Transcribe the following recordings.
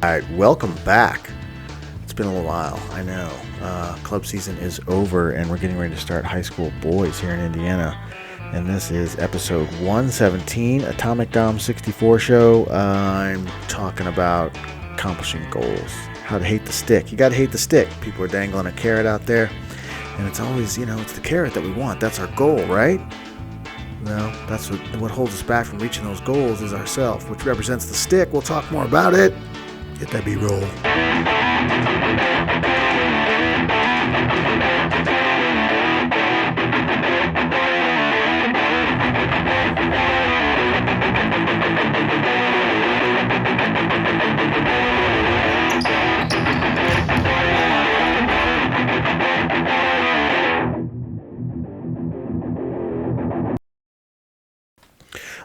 All right, welcome back. It's been a little while, I know. Club season is over, and we're getting ready to start high school boys here in Indiana. And this is episode 117, Atomicdom 64 show. I'm talking about accomplishing goals, how to hate the stick. You got to hate the stick. People are dangling a carrot out there, and it's always, it's the carrot that we want. That's our goal, right? Well, that's what holds us back from reaching those goals is ourself, which represents the stick. We'll talk more about it. Get that B-roll.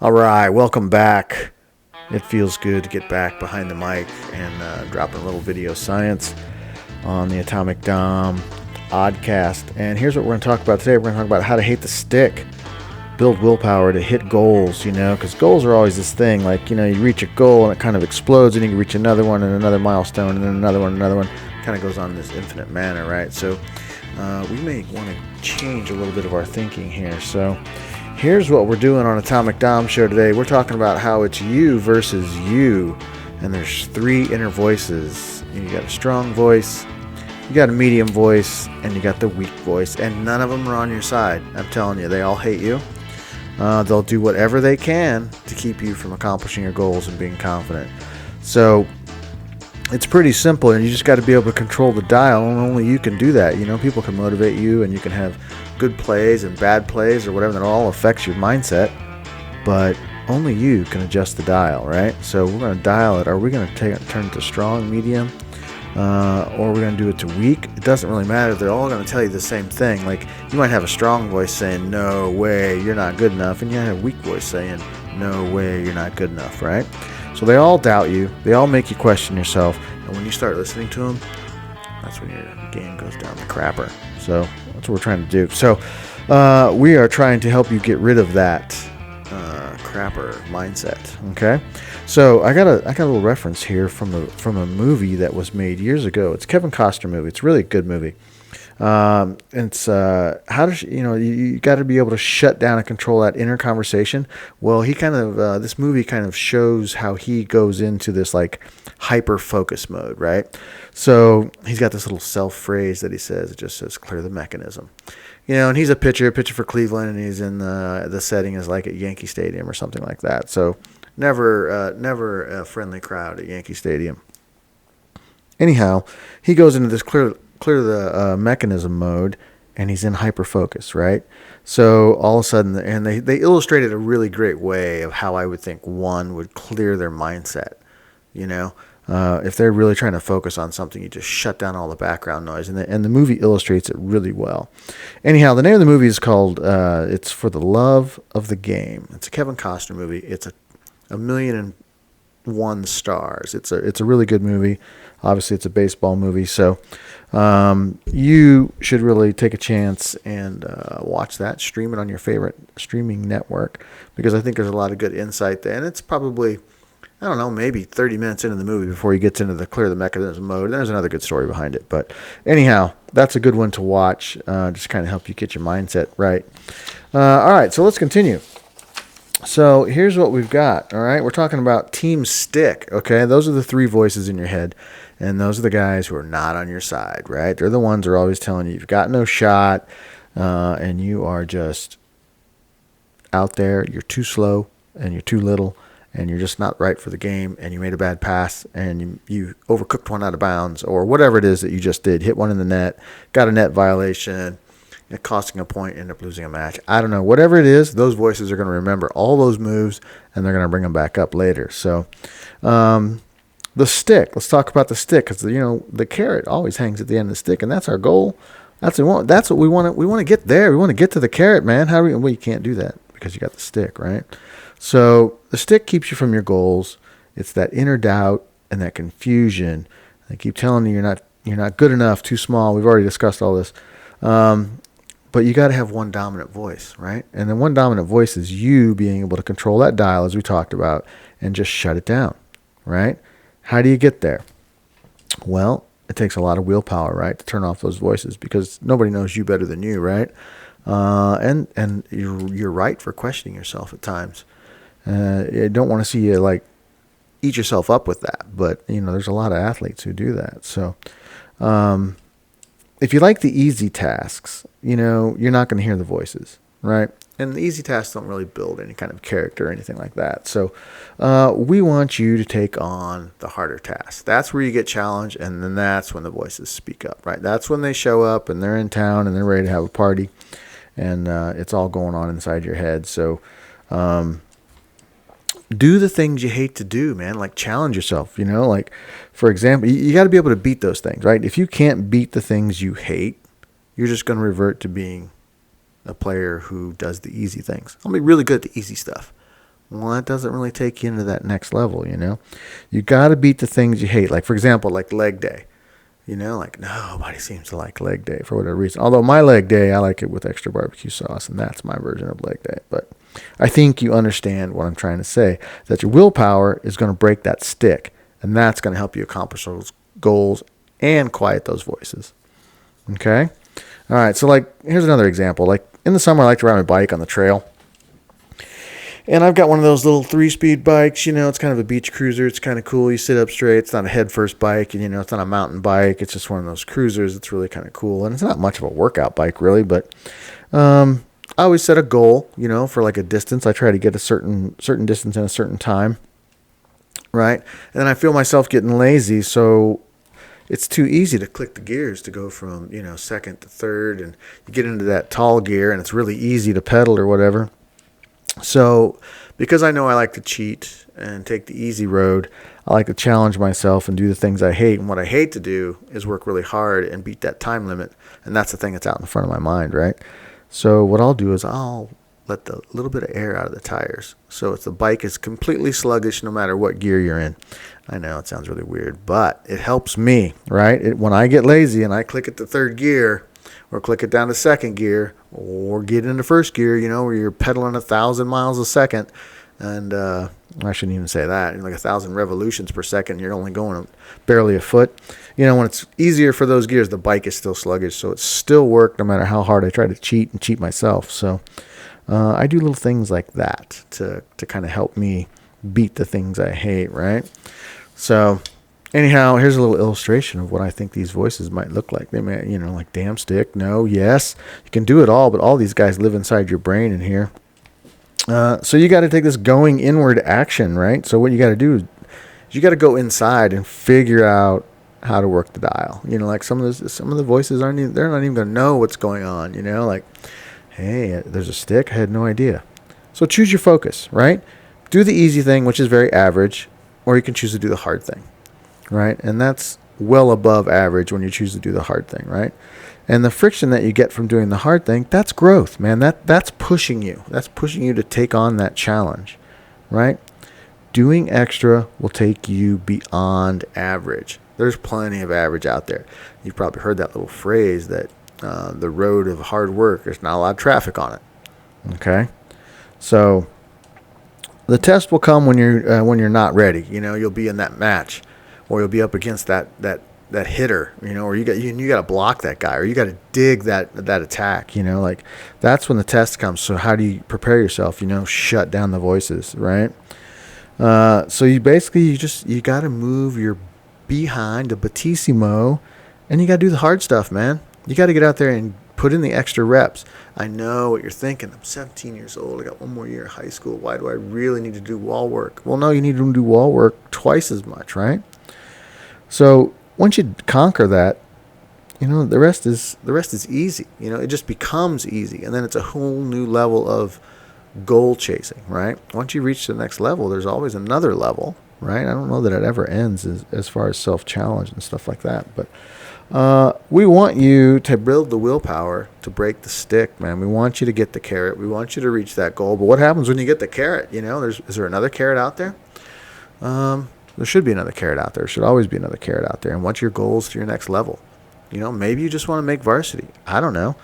All right, welcome back. It feels good to get back behind the mic and dropping a little video science on the Atomicdom Oddcast. And here's what we're going to talk about today. We're going to talk about how to hate the stick, build willpower to hit goals, because goals are always this thing. Like, you reach a goal and it kind of explodes, and you can reach another one and another milestone and then another one. Kind of goes on in this infinite manner, right? So we may want to change a little bit of our thinking here. So here's what we're doing on Atomicdom show today. We're talking about how it's you versus you. And there's three inner voices. You got a strong voice, you got a medium voice, and you got the weak voice. And none of them are on your side. I'm telling you, they all hate you. They'll do whatever they can to keep you from accomplishing your goals and being confident. So it's pretty simple, and you just got to be able to control the dial, and only you can do that. People can motivate you, and you can have good plays and bad plays or whatever that all affects your mindset, but only you can adjust the dial, right? So we're going to dial it. Are we going to turn it to strong, medium, or are we going to do it to weak? It doesn't really matter. They're all going to tell you the same thing. Like, you might have a strong voice saying, no way, you're not good enough, and you have a weak voice saying, no way, you're not good enough, right? So they all doubt you. They all make you question yourself. And when you start listening to them, that's when your game goes down the crapper. So that's what we're trying to do. So we are trying to help you get rid of that crapper mindset. Okay. So I got a little reference here from a movie that was made years ago. It's a Kevin Costner movie. It's a really good movie. It's how does you got to be able to shut down and control that inner conversation. Well, he kind of this movie kind of shows how he goes into this like hyper focus mode, right? So he's got this little self phrase that he says. It just says, "Clear the mechanism." And he's a pitcher for Cleveland, and he's in the setting is like at Yankee Stadium or something like that. So never a friendly crowd at Yankee Stadium. Anyhow, he goes into this clear the mechanism mode, and he's in hyper focus, right? So all of a sudden, and they illustrated a really great way of how I would think one would clear their mindset. If they're really trying to focus on something, you just shut down all the background noise, and the movie illustrates it really well. Anyhow, the name of the movie is called "It's for the Love of the Game." It's a Kevin Costner movie. It's a 1,000,001 stars. It's a really good movie. Obviously, it's a baseball movie, so you should really take a chance and watch that. Stream it on your favorite streaming network, because I think there's a lot of good insight there. And it's probably, I don't know, maybe 30 minutes into the movie before he gets into the clear the mechanism mode. And there's another good story behind it. But anyhow, that's a good one to watch. Just kind of help you get your mindset right. All right, so let's continue. So here's what we've got, all right? We're talking about team stick, okay? Those are the three voices in your head, and those are the guys who are not on your side, right? They're the ones who are always telling you you've got no shot, and you are just out there. You're too slow, and you're too little, and you're just not right for the game, and you made a bad pass, and you overcooked one out of bounds, or whatever it is that you just did. Hit one in the net, got a net violation, costing a point, end up losing a match. I don't know. Whatever it is, those voices are going to remember all those moves, and they're going to bring them back up later. So the stick. Let's talk about the stick, because the carrot always hangs at the end of the stick, and that's our goal. That's what we want. We want to get there. We want to get to the carrot, man. Well, you can't do that because you got the stick, right? So the stick keeps you from your goals. It's that inner doubt and that confusion. They keep telling you you're not good enough, too small. We've already discussed all this. But you got to have one dominant voice, right? And then one dominant voice is you being able to control that dial, as we talked about, and just shut it down, right? How do you get there? Well, it takes a lot of willpower, right, to turn off those voices, because nobody knows you better than you, right? And you're right for questioning yourself at times. I don't want to see you like eat yourself up with that, but there's a lot of athletes who do that. So, if you like the easy tasks, you're not going to hear the voices, right? And the easy tasks don't really build any kind of character or anything like that. So we want you to take on the harder tasks. That's where you get challenged, and then that's when the voices speak up, right? That's when they show up and they're in town and they're ready to have a party, and it's all going on inside your head. So do the things you hate to do, man. Like challenge yourself, like for example, you got to be able to beat those things, right? If you can't beat the things you hate, you're just going to revert to being a player who does the easy things. I'll be really good at the easy stuff. Well, that doesn't really take you into that next level, You got to beat the things you hate. Like, for example, like leg day. Like nobody seems to like leg day for whatever reason. Although my leg day, I like it with extra barbecue sauce, and that's my version of leg day. But I think you understand what I'm trying to say, that your willpower is going to break that stick, and that's going to help you accomplish those goals and quiet those voices. Okay? All right, so like here's another example. Like in the summer, I like to ride my bike on the trail. And I've got one of those little 3-speed bikes, it's kind of a beach cruiser. It's kind of cool. You sit up straight. It's not a head-first bike, and, it's not a mountain bike. It's just one of those cruisers. It's really kind of cool. And it's not much of a workout bike, really, but I always set a goal, for like a distance. I try to get a certain distance in a certain time, right? And then I feel myself getting lazy, so it's too easy to click the gears to go from, second to third, and you get into that tall gear, and it's really easy to pedal or whatever. So because I know I like to cheat and take the easy road, I like to challenge myself and do the things I hate. And what I hate to do is work really hard and beat that time limit. And that's the thing that's out in front of my mind, right? So what I'll do is I'll let the little bit of air out of the tires. So if the bike is completely sluggish no matter what gear you're in. I know it sounds really weird, but it helps me, right? When I get lazy and I click it to third gear, or click it down to second gear, or get into first gear, where you're pedaling 1,000 miles a second. And I shouldn't even say that. Like 1,000 revolutions per second, you're only going barely a foot. When it's easier for those gears, the bike is still sluggish. So it's still work no matter how hard I try to cheat myself. So I do little things like that to kind of help me beat the things I hate, right? So anyhow, here's a little illustration of what I think these voices might look like. They may, like damn stick, no, yes. You can do it all, but all these guys live inside your brain in here. So you got to take this going inward action, right? So what you got to do is you got to go inside and figure out how to work the dial. Like some of the voices they're not even going to know what's going on. Like, hey, there's a stick. I had no idea. So choose your focus, right? Do the easy thing, which is very average, or you can choose to do the hard thing. Right? And that's well above average when you choose to do the hard thing, right? And the friction that you get from doing the hard thing, that's growth, man. That's pushing you. That's pushing you to take on that challenge, right? Doing extra will take you beyond average. There's plenty of average out there. You've probably heard that little phrase that the road of hard work, there's not a lot of traffic on it. Okay? So the test will come when you're not ready. You'll be in that match, or you'll be up against that hitter, or you got to block that guy, or you got to dig that attack, like that's when the test comes. So how do you prepare yourself? Shut down the voices, right? So you got to move your behind to batissimo, and you got to do the hard stuff, man. You got to get out there and put in the extra reps. I know what you're thinking. I'm 17 years old. I got one more year of high school. Why do I really need to do wall work? Well, no, you need to do wall work twice as much, right? So once you conquer that, the rest is easy. It just becomes easy, and then it's a whole new level of goal chasing, right? Once you reach the next level, there's always another level, right? I don't know that it ever ends as far as self-challenge and stuff like that, but we want you to build the willpower to break the stick, man. We want you to get the carrot. We want you to reach that goal. But what happens when you get the carrot? Is there another carrot out there? There should be another carrot out there. There should always be another carrot out there. And what's your goals to your next level? Maybe you just want to make varsity. I don't know.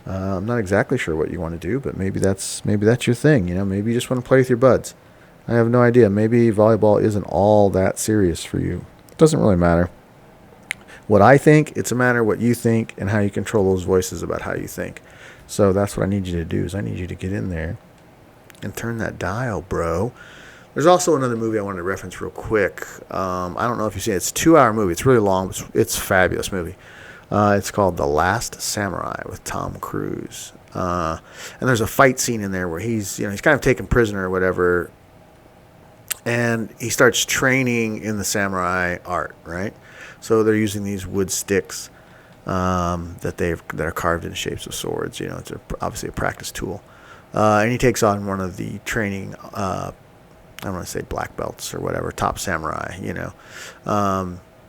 I'm not exactly sure what you want to do, but maybe that's your thing. Maybe you just want to play with your buds. I have no idea. Maybe volleyball isn't all that serious for you. It doesn't really matter what I think. It's a matter of what you think and how you control those voices about how you think. So that's what I need you to do. Is I need you to get in there and turn that dial, bro. There's also another movie I wanted to reference real quick. I don't know if you've seen it. It's a 2-hour movie. It's really long. It's a fabulous movie. It's called The Last Samurai with Tom Cruise. And there's a fight scene in there where he's kind of taken prisoner or whatever, and he starts training in the samurai art, right? So they're using these wood sticks that are carved in shapes of swords. It's obviously a practice tool. And he takes on one of the training, I don't want to say black belts or whatever, top samurai,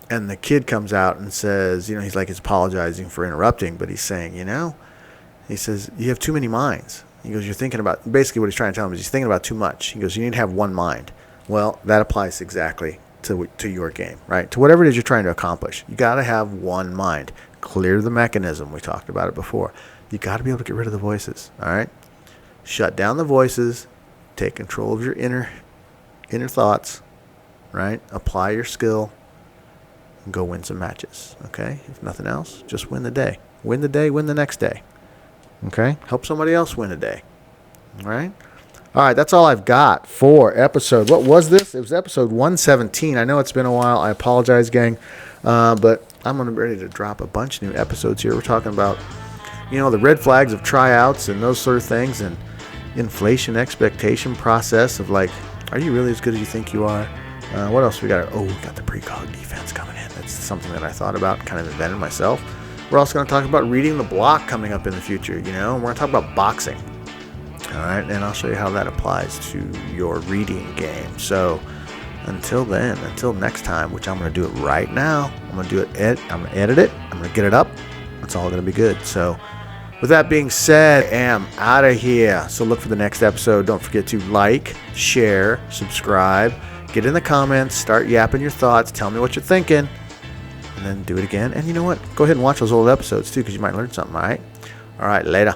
and the kid comes out and says, he's apologizing for interrupting, but he's saying, he says, you have too many minds. He goes, you're thinking about, basically what he's trying to tell him is he's thinking about too much. He goes, you need to have one mind. Well, that applies exactly to your game, right? To whatever it is you're trying to accomplish. You got to have one mind. Clear the mechanism. We talked about it before. You got to be able to get rid of the voices, all right? Shut down the voices. Take control of your inner thoughts, right? Apply your skill and go win some matches, okay? If nothing else, just win the day. Win the day, win the next day, okay? Help somebody else win a day, all right? All right, that's all I've got for episode. What was this? It was episode 117. I know it's been a while. I apologize, gang. But I'm ready to drop a bunch of new episodes here. We're talking about, the red flags of tryouts and those sort of things, and inflation expectation process of are you really as good as you think you are? What else we got? We got the precog defense coming in. That's something that I thought about, kind of invented myself. We're also going to talk about reading the block coming up in the future. We're going to talk about boxing. All right, and I'll show you how that applies to your reading game. So until next time, which I'm going to do it right now. I'm going to edit it. I'm going to get it up. It's all going to be good. So with that being said, I am out of here. So look for the next episode. Don't forget to like, share, subscribe, get in the comments, start yapping your thoughts, tell me what you're thinking, and then do it again. And you know what? Go ahead and watch those old episodes too, because you might learn something, all right? All right, later.